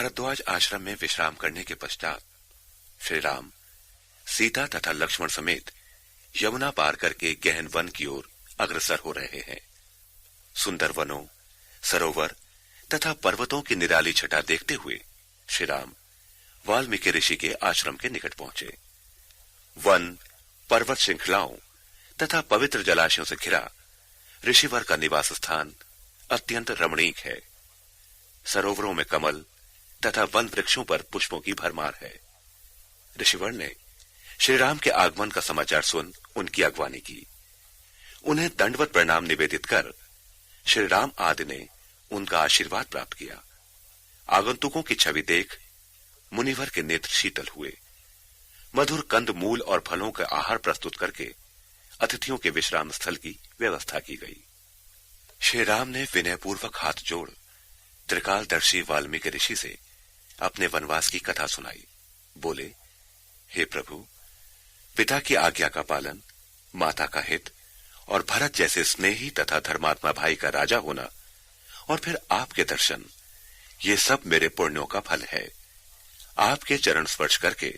भारद्वाज आश्रम में विश्राम करने के पश्चात श्री राम सीता तथा लक्ष्मण समेत यमुना पार करके गहन वन की ओर अग्रसर हो रहे हैं। सुंदर वनों, सरोवर तथा पर्वतों की निराली छटा देखते हुए श्री राम वाल्मीकि ऋषि के आश्रम के निकट पहुंचे। वन, पर्वत श्रृंखलाओं तथा पवित्र जलाशयों से घिरा ऋषिवर का निवास स्थान अत्यंत रमणीक है। सरोवरों में कमल तथा वन वृक्षों पर पुष्पों की भरमार है। ऋषिवर ने श्री राम के आगमन का समाचार सुन उनकी अगवानी की। उन्हें दंडवत प्रणाम निवेदित कर श्री राम आदि ने उनका आशीर्वाद प्राप्त किया। आगंतुकों की छवि देख मुनिवर के नेत्र शीतल हुए। मधुर कंद मूल और फलों का आहार प्रस्तुत करके अतिथियों के विश्राम स्थल की व्यवस्था की गई। श्री राम ने विनयपूर्वक हाथ जोड़ त्रिकालदर्शी वाल्मीकि ऋषि से अपने वनवास की कथा सुनाई। बोले, हे प्रभु, पिता की आज्ञा का पालन, माता का हित और भरत जैसे स्नेही तथा धर्मात्मा भाई का राजा होना और फिर आपके दर्शन, ये सब मेरे पुण्यों का फल है। आपके चरण स्पर्श करके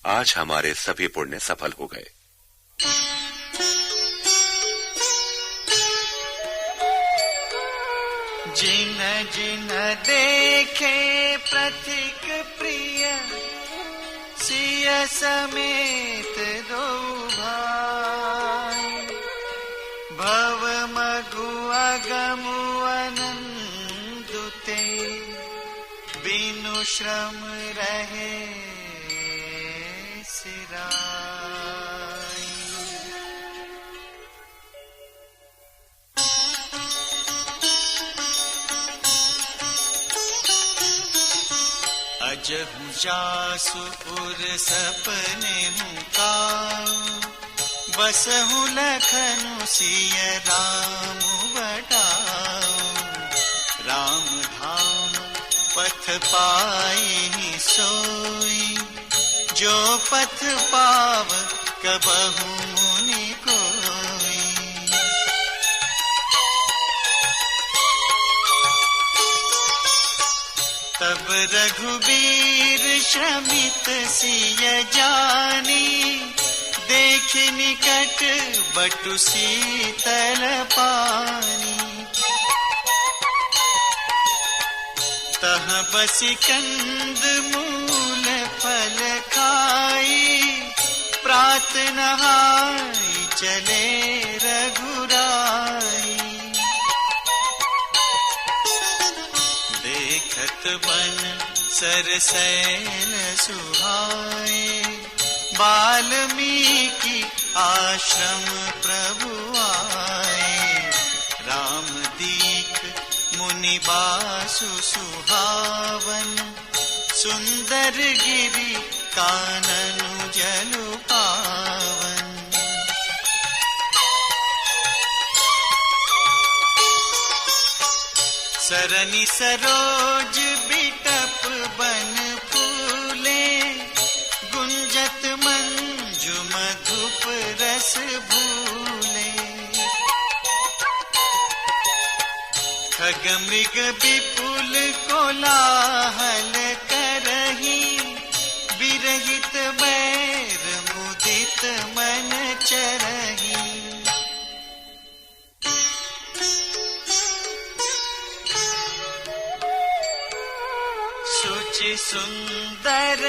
आज हमारे सभी पुण्य सफल हो गए। जिन जिन देखे प्रथिक प्रिय, सिय समेत दो भाई। भव मगु अगमु अनंदुते, बिनु श्रम रहे सिराई। अजहु जासु उर सपने हूँ काऊ, बसहु लखनु सिय राम बटाऊ। राम धाम पथ पाई सोई, जो पथ पाव कबहु मुनि कोई। तब रघुबीर श्रमित सिय जानी, देख निकट बटु शीतल पानी। तह बसि कंद मूल फल खाई, प्रात नहाई चले रघुराई। देखत बन सरसैन सुहाए, वाल्मीकि आश्रम प्रभु आए। राम दीख मुनि बासु सुहावन, सुंदर गिरि काननु जलु पावन। सरनि सरोज बिटप बन फूले, गुंजत मंजु मधुप रस भूले। खग मृग विपुल कोलाहल करही, विरहित बैर मुदित मन चरही। सुचि सुंदर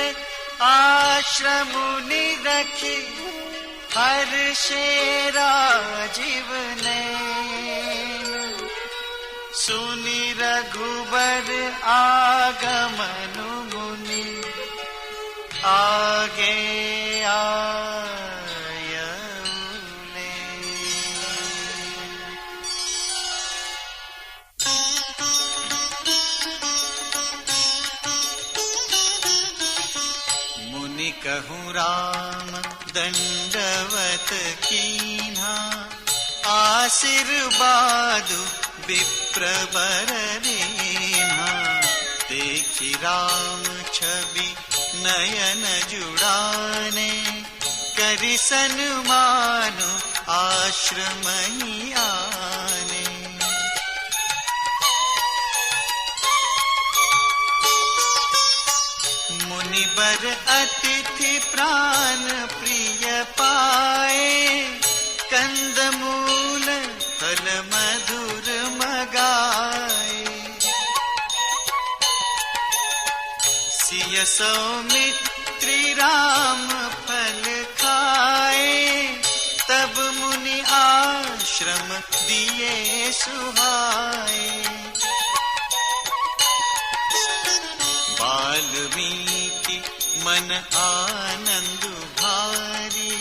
आश्रम निरखी, हर्षे राजीव नैन। सुनि रघुबर आगमनु मुनि, आगे आयउले। मुनि कहूँ राम दंडवत कीन्हा, आशीर्वादु विप्र बर दीन्हा। देखि राम छवि नयन जुड़ाने, करि सन्मानु आश्रम ही आने। सिय सौमित्री राम फल खाए, तब मुनि आश्रम दिए सुहाए। वाल्मीकि मन आनंद भारी,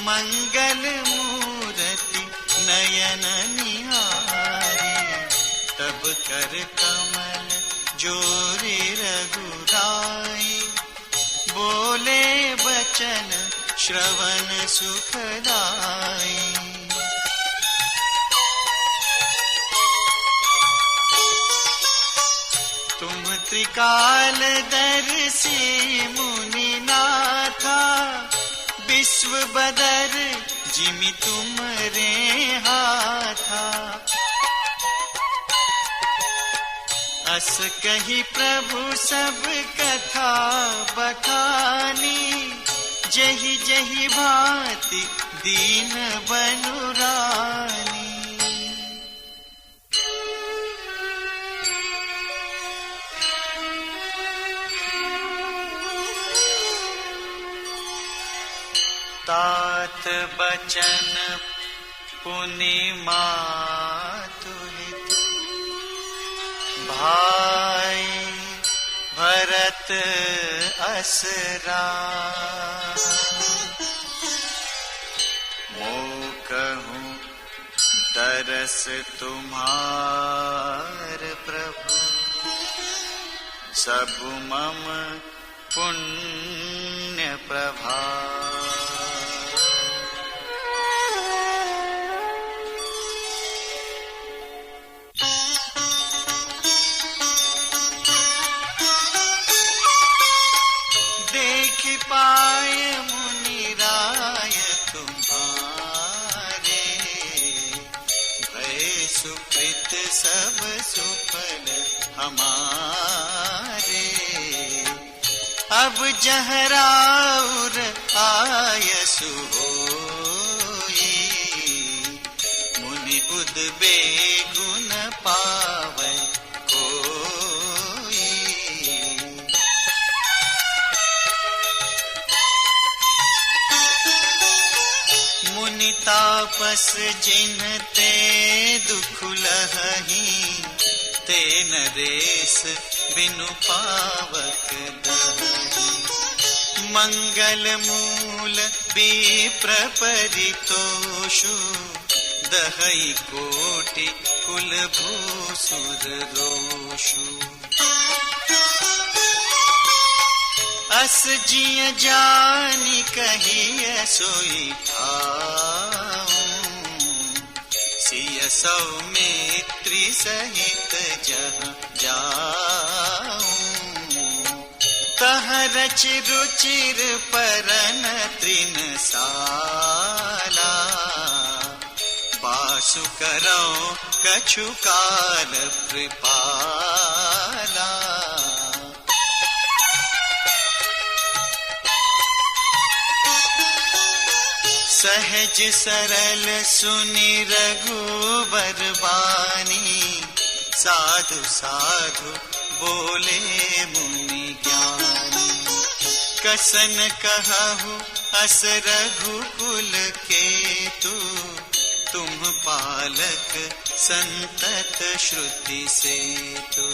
मंगल मूरति नयन निहारी। तब कर कमल जोरे रघुराई, बोले बचन श्रवण सुखदाई। तुम त्रिकालदर्शी मुनि नाथा, विश्व बदर जिमि तुमरे हाथा। अस कही प्रभु सब कथा बखानी, जहि जहि भांति दीन बनुरानी। तात बचन पुनि मातु हित, भाई भरत असरा। मोकहूँ तरस तुम्हार प्रभु, सब मम पुण्य प्रभा। पाए मुनि राय तुम्हारे, भय सुकृत सब सुफल हमारे। अब जहराउर आयसु होई, मुनि उद्बेगुन पावै कोई। मुनि तापस जिनते दुख लहही, ते नरेश बिनु पावक दही। मंगल मूल विप्र परितोषु, दहई कोटि कुल भूसुर रोषु। अस जिय जानि कहिय सोई ठाऊं, सिय सौमित्री सहित जहाँ जाऊं। तह रच रुचिर परन तृणसाला, पासु करौ कछु काल कृपाला। सहज सरल सुनि रघुबर बानी, साधु साधु बोले मुनि ज्ञानी। कसन कहु अस रघुकुल केतु, तुम पालक संतत श्रुति सेतु।